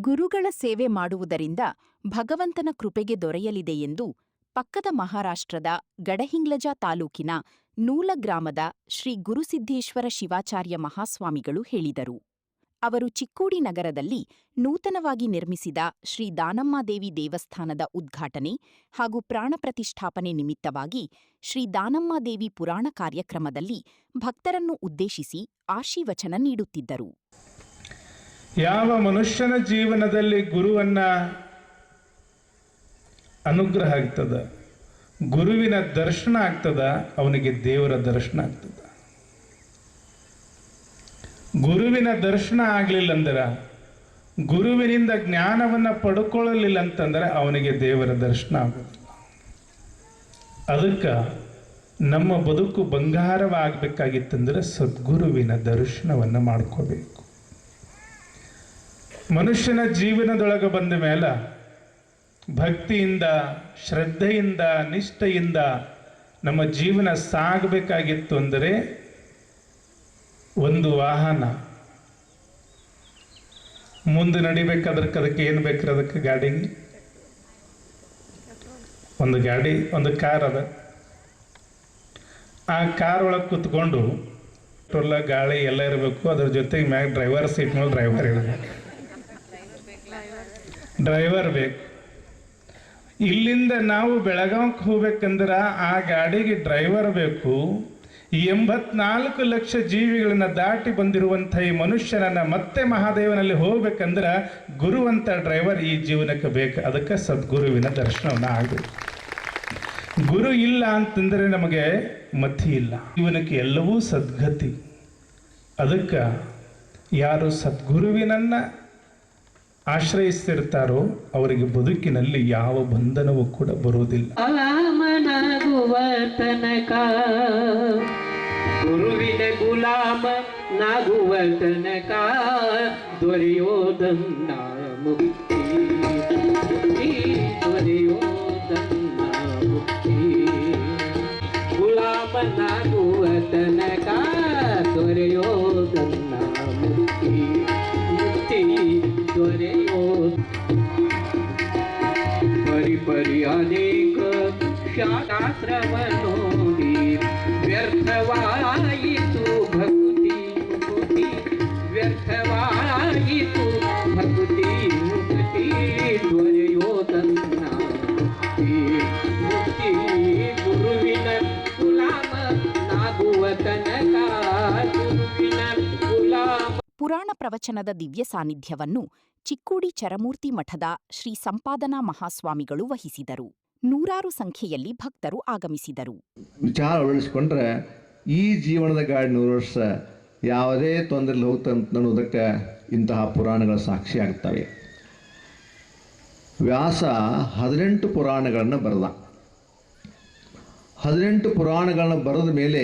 ಗುರುಗಳ ಸೇವೆ ಮಾಡುವುದರಿಂದ ಭಗವಂತನ ಕೃಪೆಗೆ ದೊರೆಯಲಿದೆ ಎಂದು ಪಕ್ಕದ ಮಹಾರಾಷ್ಟ್ರದ ಗಡಹಿಂಗ್ಲಜ ತಾಲೂಕಿನ ನೂಲ ಗ್ರಾಮದ ಶ್ರೀ ಗುರುಸಿದ್ದೇಶ್ವರ ಶಿವಾಚಾರ್ಯ ಮಹಾಸ್ವಾಮಿಗಳು ಹೇಳಿದರು. ಅವರು ಚಿಕ್ಕೋಡಿ ನಗರದಲ್ಲಿ ನೂತನವಾಗಿ ನಿರ್ಮಿಸಿದ ಶ್ರೀ ದಾನಮ್ಮಾದೇವಿ ದೇವಸ್ಥಾನದ ಉದ್ಘಾಟನೆ ಹಾಗೂ ಪ್ರಾಣ ಪ್ರತಿಷ್ಠಾಪನೆ ನಿಮಿತ್ತವಾಗಿ ಶ್ರೀ ದಾನಮ್ಮಾದೇವಿ ಪುರಾಣ ಕಾರ್ಯಕ್ರಮದಲ್ಲಿ ಭಕ್ತರನ್ನು ಉದ್ದೇಶಿಸಿ ಆಶೀವಚನ ನೀಡುತ್ತಿದ್ದರು. ಯಾವ ಮನುಷ್ಯನ ಜೀವನದಲ್ಲಿ ಗುರುವನ್ನ ಅನುಗ್ರಹ ಆಗ್ತದ, ಗುರುವಿನ ದರ್ಶನ ಆಗ್ತದ, ಅವನಿಗೆ ದೇವರ ದರ್ಶನ ಆಗ್ತದ. ಗುರುವಿನ ದರ್ಶನ ಆಗಲಿಲ್ಲ ಅಂದ್ರೆ, ಗುರುವಿನಿಂದ ಜ್ಞಾನವನ್ನ ಪಡ್ಕೊಳ್ಳಲಿಲ್ಲ ಅಂತಂದ್ರೆ ಅವನಿಗೆ ದೇವರ ದರ್ಶನ ಆಗೋದಿಲ್ಲ. ಅದಕ್ಕೆ ನಮ್ಮ ಬದುಕು ಬಂಗಾರವಾಗಬೇಕಾಗಿತ್ತಂದ್ರೆ ಸದ್ಗುರುವಿನ ದರ್ಶನವನ್ನ ಮಾಡ್ಕೋಬೇಕು. ಮನುಷ್ಯನ ಜೀವನದೊಳಗೆ ಬಂದ ಮೇಲೆ ಭಕ್ತಿಯಿಂದ, ಶ್ರದ್ಧೆಯಿಂದ, ನಿಷ್ಠೆಯಿಂದ ನಮ್ಮ ಜೀವನ ಸಾಗಬೇಕಾಗಿತ್ತು ಅಂದರೆ ಒಂದು ವಾಹನ ಮುಂದೆ ನಡಿಬೇಕಾದ್ರಕ್ಕೆ ಅದಕ್ಕೆ ಏನು ಬೇಕು? ಅದಕ್ಕೆ ಗಾಡಿಗೆ ಒಂದು ಗಾಡಿ, ಒಂದು ಕಾರ್ ಅದ. ಆ ಕಾರ್ ಒಳಗೆ ಕೂತ್ಕೊಂಡು ಎಲ್ಲ ಗಾಳಿ ಎಲ್ಲ ಇರಬೇಕು. ಅದ್ರ ಜೊತೆಗೆ ಮ್ಯಾಗ ಡ್ರೈವರ್ ಸೀಟ್ ಮೇಲೆ ಡ್ರೈವರ್ ಇರಬೇಕು. ಡ್ರೈವರ್ ಬೇಕು. ಇಲ್ಲಿಂದ ನಾವು ಬೆಳಗಾವಿಗೆ ಹೋಗ್ಬೇಕಂದ್ರೆ ಆ ಗಾಡಿಗೆ ಡ್ರೈವರ್ ಬೇಕು. ಈ 84 ಲಕ್ಷ ಜೀವಿಗಳನ್ನ ದಾಟಿ ಬಂದಿರುವಂಥ ಈ ಮನುಷ್ಯನನ್ನ ಮತ್ತೆ ಮಹಾದೇವನಲ್ಲಿ ಹೋಗ್ಬೇಕಂದ್ರೆ ಗುರುವಂತ ಡ್ರೈವರ್ ಈ ಜೀವನಕ್ಕೆ ಬೇಕು. ಅದಕ್ಕೆ ಸದ್ಗುರುವಿನ ದರ್ಶನವನ್ನ ಆಗಬೇಕು. ಗುರು ಇಲ್ಲ ಅಂತಂದ್ರೆ ನಮಗೆ ಮತಿ ಇಲ್ಲ. ಜೀವನಕ್ಕೆ ಎಲ್ಲವೂ ಸದ್ಗತಿ. ಅದಕ್ಕೆ ಯಾರು ಸದ್ಗುರುವಿನನ್ನ ಆಶ್ರಯಿಸ್ತಿರ್ತಾರೋ ಅವರಿಗೆ ಬದುಕಿನಲ್ಲಿ ಯಾವ ಬಂಧನವೂ ಕೂಡ ಬರುವುದಿಲ್ಲ. ಗುಲಾಮನಾಗುವ ತನಕ, ಗುರುವಿನ ಗುಲಾಮ ನಾಗುವ ತನಕ ದೊರೆಯೋದನ್ನ ಮುಕ್ತಿ, ದೊರೆಯೋದನ್ನ ಮುಕ್ತಿ. ಗುಲಾಮನಾಗುವ ತನಕ ದೊರೆಯೋದನ್ನ ಮುಕ್ತಿ, ಮುಕ್ತಿ ದೊರೆಯೋ. ಪರಿ ಪರಿ ಅನೇಕ ಶಾಸ್ತ್ರವ ನೋಡಿ ವ್ಯರ್ಥವಾಯಿತು ಭಕ್ತಿ ಮುಕ್ತಿ, ವ್ಯರ್ಥವಾಯಿತು ಭಕ್ತಿ ಮುಕ್ತಿ ದೊರೆಯೋದನ್ನ ಮುಕ್ತಿ, ಮುಕ್ತಿ. ಗುರುವಿನ ಗುಲಾಮ ನಾಗುವ ತನಕ, ಗುರುವಿನ ಗುಲಾಮ. ಪುರಾಣ ಪ್ರವಚನದ ದಿವ್ಯ ಸಾನ್ನಿಧ್ಯವನ್ನು ಚಿಕ್ಕೋಡಿ ಚರಮೂರ್ತಿ ಮಠದ ಶ್ರೀ ಸಂಪಾದನಾ ಮಹಾಸ್ವಾಮಿಗಳು ವಹಿಸಿದರು. ನೂರಾರು ಸಂಖ್ಯೆಯಲ್ಲಿ ಭಕ್ತರು ಆಗಮಿಸಿದರು. ವಿಚಾರ ಅಳವಡಿಸಿಕೊಂಡ್ರೆ ಈ ಜೀವನದ ಗಾಡಿ 100 ವರ್ಷ ಯಾವುದೇ ತೊಂದರೆಯಲ್ಲಿ ಹೋಗ್ತಂತ ಅನ್ನೋದಕ್ಕೆ ಇಂತಹ ಪುರಾಣಗಳ ಸಾಕ್ಷಿ ಆಗ್ತವೆ. ವ್ಯಾಸ 18 ಪುರಾಣಗಳನ್ನು ಬರೆದ. 18 ಪುರಾಣಗಳನ್ನ ಬರೆದ ಮೇಲೆ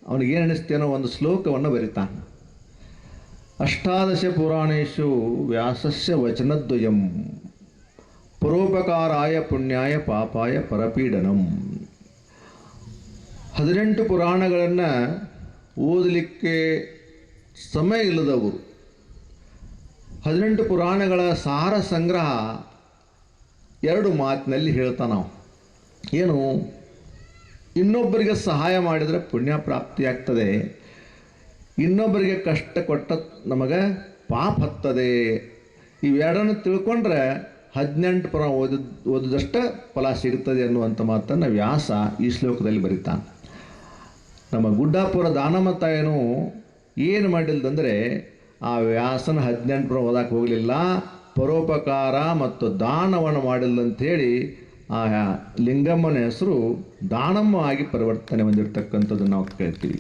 ಅವನಿಗೇನು ಅನ್ನಿಸ್ತೇನೋ ಒಂದು ಶ್ಲೋಕವನ್ನು ಬರಿತಾನೆ. ಅಷ್ಟಾದಶ ಪುರಾಣೇಶು ವ್ಯಾಸಸ್ಯ ವಚನದ್ವಯಂ ಪರೋಪಕಾರಾಯ ಪುಣ್ಯಾಯ ಪಾಪಾಯ ಪರಪೀಡನಂ. 18 ಪುರಾಣಗಳನ್ನು ಓದಲಿಕ್ಕೆ ಸಮಯ ಇಲ್ಲದವರು 18 ಪುರಾಣಗಳ ಸಾರ ಸಂಗ್ರಹ 2 ಮಾತಿನಲ್ಲಿ ಹೇಳ್ತಾನೆ ನಾವು. ಏನು? ಇನ್ನೊಬ್ಬರಿಗೆ ಸಹಾಯ ಮಾಡಿದರೆ ಪುಣ್ಯ ಪ್ರಾಪ್ತಿಯಾಗ್ತದೆ, ಇನ್ನೊಬ್ಬರಿಗೆ ಕಷ್ಟ ಕೊಟ್ಟ ನಮಗೆ ಪಾಪ ಹತ್ತದೆ. ಇವೆರಡನ್ನು ತಿಳ್ಕೊಂಡ್ರೆ 18 ಪುರಾಣ ಓದಿದಷ್ಟೇ ಫಲ ಸಿಗುತ್ತದೆ ಅನ್ನುವಂಥ ಮಾತನ್ನು ವ್ಯಾಸ ಈ ಶ್ಲೋಕದಲ್ಲಿ ಬರೀತಾನೆ. ನಮ್ಮ ಗುಡ್ಡಾಪುರ ದಾನಮ್ಮ ತಾಯನು ಏನು ಮಾಡಿಲ್ದಂದರೆ ಆ ವ್ಯಾಸನ 18 ಪುರಾಣ ಓದಕ್ಕೆ ಹೋಗಲಿಲ್ಲ, ಪರೋಪಕಾರ ಮತ್ತು ದಾನವನ್ನು ಮಾಡಿಲ್ಲಂಥೇಳಿ ಆ ಲಿಂಗಮ್ಮನ ಹೆಸರು ದಾನಮ್ಮ ಆಗಿ ಪರಿವರ್ತನೆ ಹೊಂದಿರತಕ್ಕಂಥದ್ದು ನಾವು ಕೇಳ್ತೀವಿ.